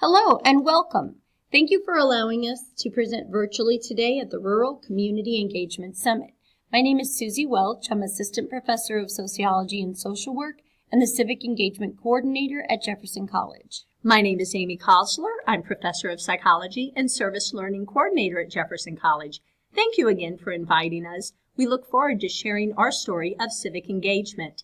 Hello and welcome. Thank you for allowing us to present virtually today at the Rural Community Engagement Summit. My name is Susie Welch. I'm Assistant Professor of Sociology and Social Work and the Civic Engagement Coordinator at Jefferson College. My name is Amy Kosler. I'm Professor of Psychology and Service Learning Coordinator at Jefferson College. Thank you again for inviting us. We look forward to sharing our story of civic engagement.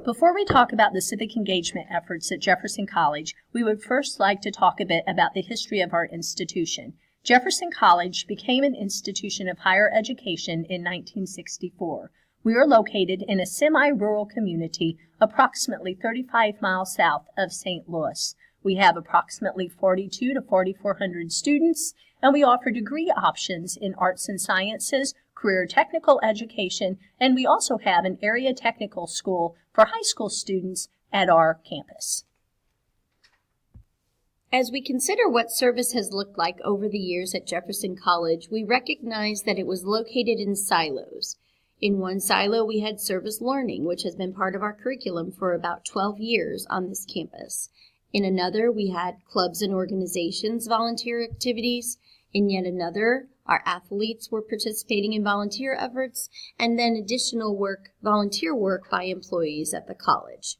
Before we talk about the civic engagement efforts at Jefferson College, we would first like to talk a bit about the history of our institution. Jefferson College became an institution of higher education in 1964. We are located in a semi-rural community approximately 35 miles south of St. Louis. We have approximately 4,200 to 4,400 students, and we offer degree options in arts and sciences, career technical education, and we also have an area technical school for high school students at our campus. As we consider what service has looked like over the years at Jefferson College, we recognize that it was located in silos. In one silo, we had service learning, which has been part of our curriculum for about 12 years on this campus. In another, we had clubs and organizations volunteer activities. In yet another, our athletes were participating in volunteer efforts, and then additional volunteer work by employees at the college.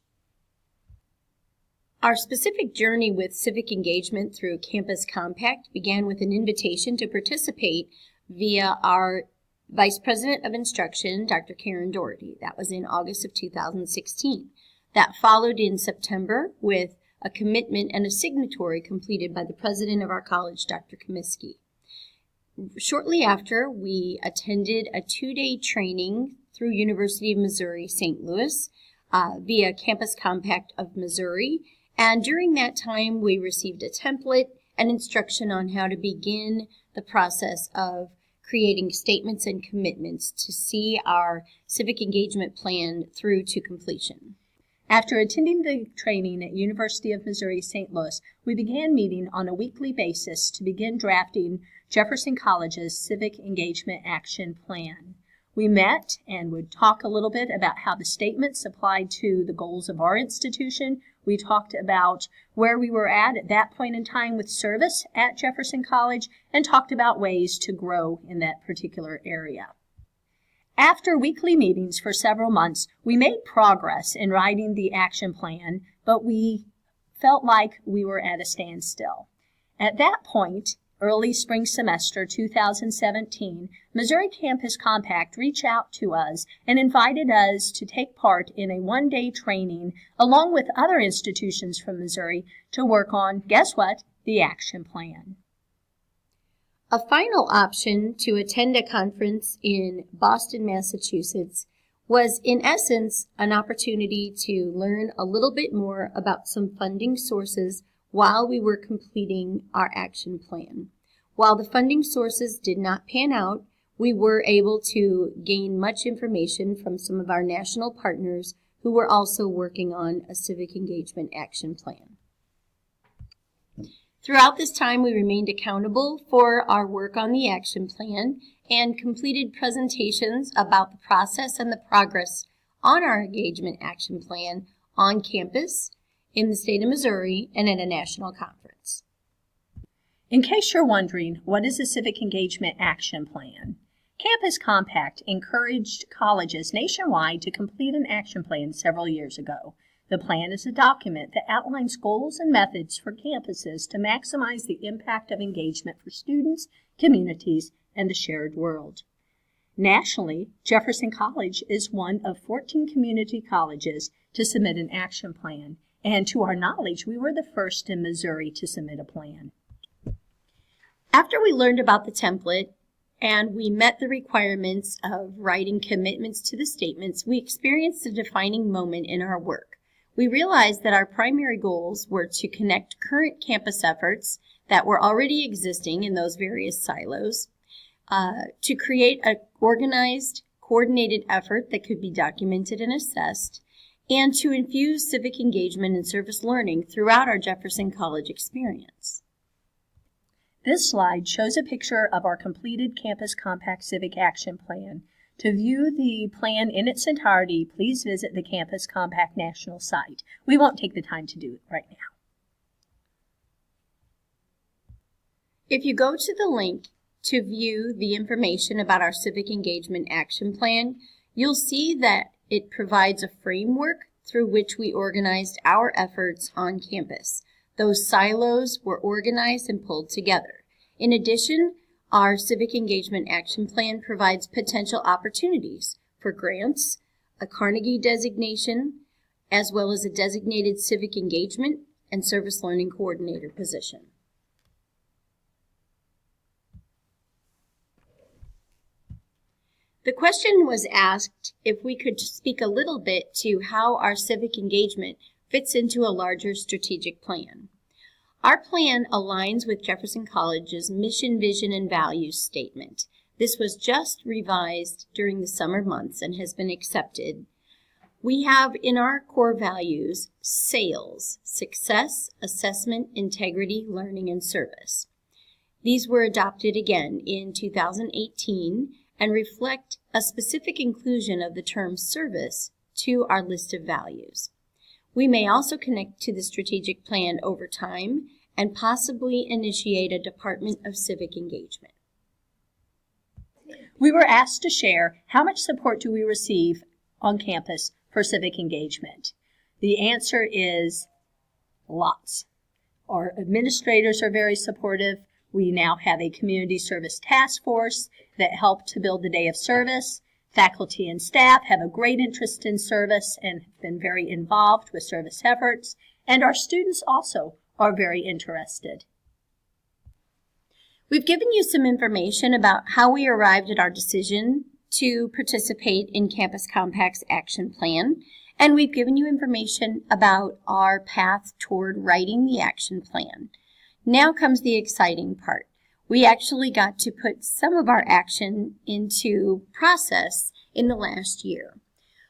Our specific journey with civic engagement through Campus Compact began with an invitation to participate via our Vice President of Instruction, Dr. Karen Doherty. That was in August of 2016. That followed in September with a commitment and a signatory completed by the president of our college, Dr. Comiskey. Shortly after, we attended a 2-day training through University of Missouri, St. Louis, via Campus Compact of Missouri. And during that time, we received a template and instruction on how to begin the process of creating statements and commitments to see our civic engagement plan through to completion. After attending the training at University of Missouri, St. Louis, we began meeting on a weekly basis to begin drafting Jefferson College's Civic Engagement Action Plan. We met and would talk a little bit about how the statements applied to the goals of our institution. We talked about where we were at that point in time with service at Jefferson College and talked about ways to grow in that particular area. After weekly meetings for several months, we made progress in writing the action plan, but we felt like we were at a standstill. At that point, early spring semester 2017, Missouri Campus Compact reached out to us and invited us to take part in a 1-day training along with other institutions from Missouri to work on, guess what, the action plan. A final option to attend a conference in Boston, Massachusetts was in essence an opportunity to learn a little bit more about some funding sources while we were completing our action plan. While the funding sources did not pan out, we were able to gain much information from some of our national partners who were also working on a civic engagement action plan. Throughout this time, we remained accountable for our work on the action plan and completed presentations about the process and the progress on our engagement action plan on campus, in the state of Missouri, and at a national conference. In case you're wondering, what is a Civic Engagement Action Plan? Campus Compact encouraged colleges nationwide to complete an action plan several years ago. The plan is a document that outlines goals and methods for campuses to maximize the impact of engagement for students, communities, and the shared world. Nationally, Jefferson College is one of 14 community colleges to submit an action plan, and to our knowledge, we were the first in Missouri to submit a plan. After we learned about the template and we met the requirements of writing commitments to the statements, we experienced a defining moment in our work. We realized that our primary goals were to connect current campus efforts that were already existing in those various silos, to create an organized, coordinated effort that could be documented and assessed, and to infuse civic engagement and service learning throughout our Jefferson College experience. This slide shows a picture of our completed Campus Compact Civic Action Plan. To view the plan in its entirety, please visit the Campus Compact National site. We won't take the time to do it right now. If you go to the link to view the information about our Civic Engagement Action Plan, you'll see that it provides a framework through which we organized our efforts on campus. Those silos were organized and pulled together. In addition, our Civic Engagement Action Plan provides potential opportunities for grants, a Carnegie designation, as well as a designated civic engagement and service learning coordinator position. The question was asked if we could speak a little bit to how our civic engagement fits into a larger strategic plan. Our plan aligns with Jefferson College's mission, vision, and values statement. This was just revised during the summer months and has been accepted. We have in our core values SAILS, success, assessment, integrity, learning, and service. These were adopted again in 2018 and reflect a specific inclusion of the term service to our list of values. We may also connect to the strategic plan over time and possibly initiate a Department of Civic Engagement. We were asked to share how much support do we receive on campus for civic engagement. The answer is lots. Our administrators are very supportive. We now have a community service task force that helped to build the day of service. Faculty and staff have a great interest in service and have been very involved with service efforts, and our students also are very interested. We've given you some information about how we arrived at our decision to participate in Campus Compact's action plan, and we've given you information about our path toward writing the action plan. Now comes the exciting part. We actually got to put some of our action into process in the last year.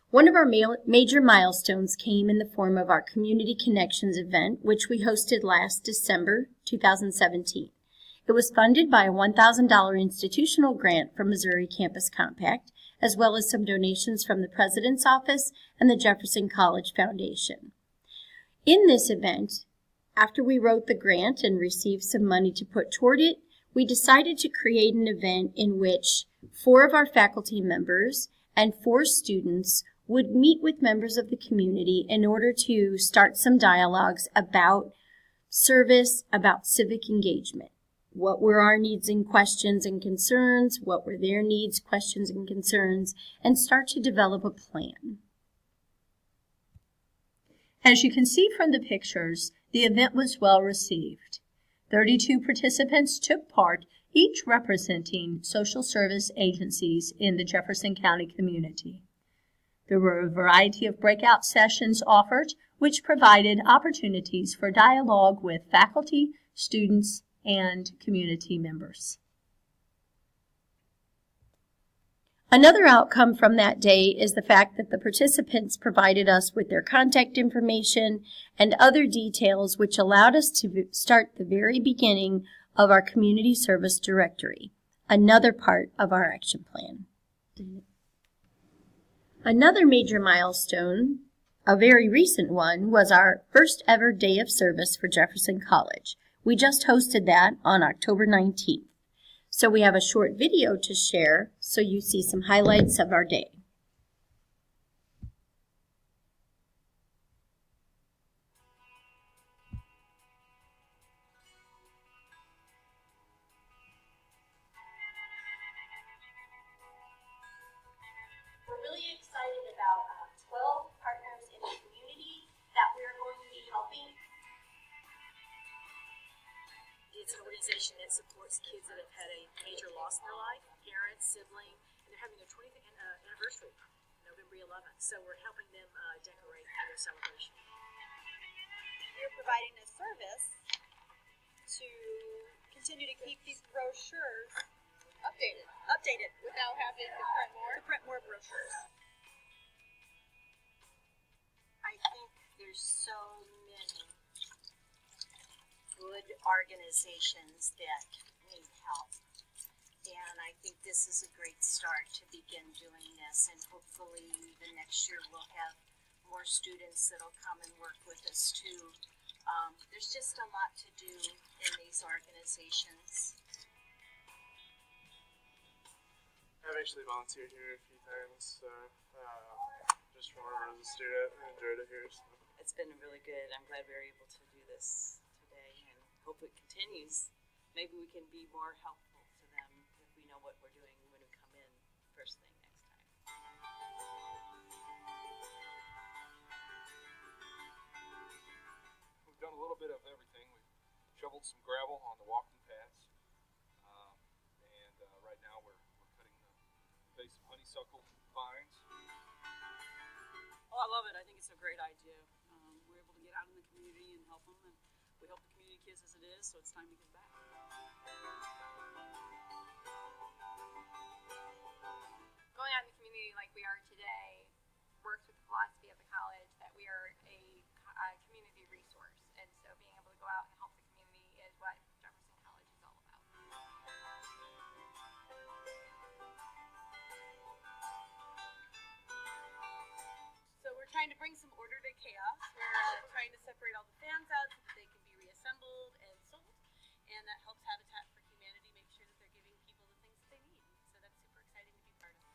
One of our major milestones came in the form of our Community Connections event, which we hosted last December 2017. It was funded by a $1,000 institutional grant from Missouri Campus Compact, as well as some donations from the President's Office and the Jefferson College Foundation. In this event, after we wrote the grant and received some money to put toward it, we decided to create an event in which 4 of our faculty members and 4 students would meet with members of the community in order to start some dialogues about service, about civic engagement. What were our needs and questions and concerns? What were their needs, questions, and concerns? And start to develop a plan. As you can see from the pictures, the event was well received. 32 participants took part, each representing social service agencies in the Jefferson County community. There were a variety of breakout sessions offered, which provided opportunities for dialogue with faculty, students, and community members. Another outcome from that day is the fact that the participants provided us with their contact information and other details which allowed us to start the very beginning of our community service directory, another part of our action plan. Another major milestone, a very recent one, was our first ever day of service for Jefferson College. We just hosted that on October 19th. So we have a short video to share so you see some highlights of our day. We're really excited about 12 partners in the community that we're going to be helping. It's an organization that supports kids that have had a major loss in their life, parents, sibling, and they're having their 20th anniversary, November 11th. So we're helping them decorate for their celebration. We're providing a service to continue to keep these brochures updated without having to print more brochures. I think there's so many good organizations that need help. And I think this is a great start to begin doing this, and hopefully the next year we'll have more students that'll come and work with us to There's just a lot to do in these organizations. I've actually volunteered here a few times, so just from when I was a student, I enjoyed it here. So. It's been really good. I'm glad we were able to do this today, and hope it continues. Maybe we can be more helpful to them if we know what we're doing when we come in first thing next time. We've done a little bit of everything. We've shoveled some gravel on the walking paths, and right now we're cutting the base of honeysuckle vines. Oh, I love it. I think it's a great idea. We're able to get out in the community and help them, and we help the community kids as it is, so it's time to give back. Going out in the community like we are today works with the philosophy of the college that we are a community resource, and so being able to go out and help the community is what Jefferson College is all about. So we're trying to bring some order to chaos. We're trying to separate all the fans out so that they can be reassembled and sold, and that helps Habitat for Humanity make sure that they're giving people the things that they need. So that's super exciting to be part of.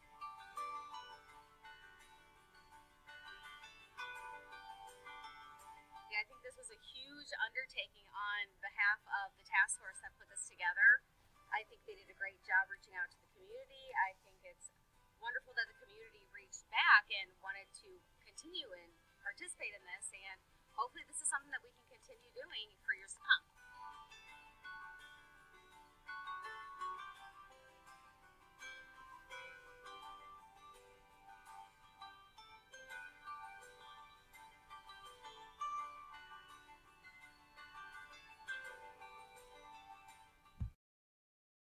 Yeah, I think this was a huge undertaking on behalf of the task force that put this together. I think they did a great job reaching out to the community. I think it's wonderful that the community reached back and wanted to continue and participate in this, and hopefully this is something that we can continue doing for years to come.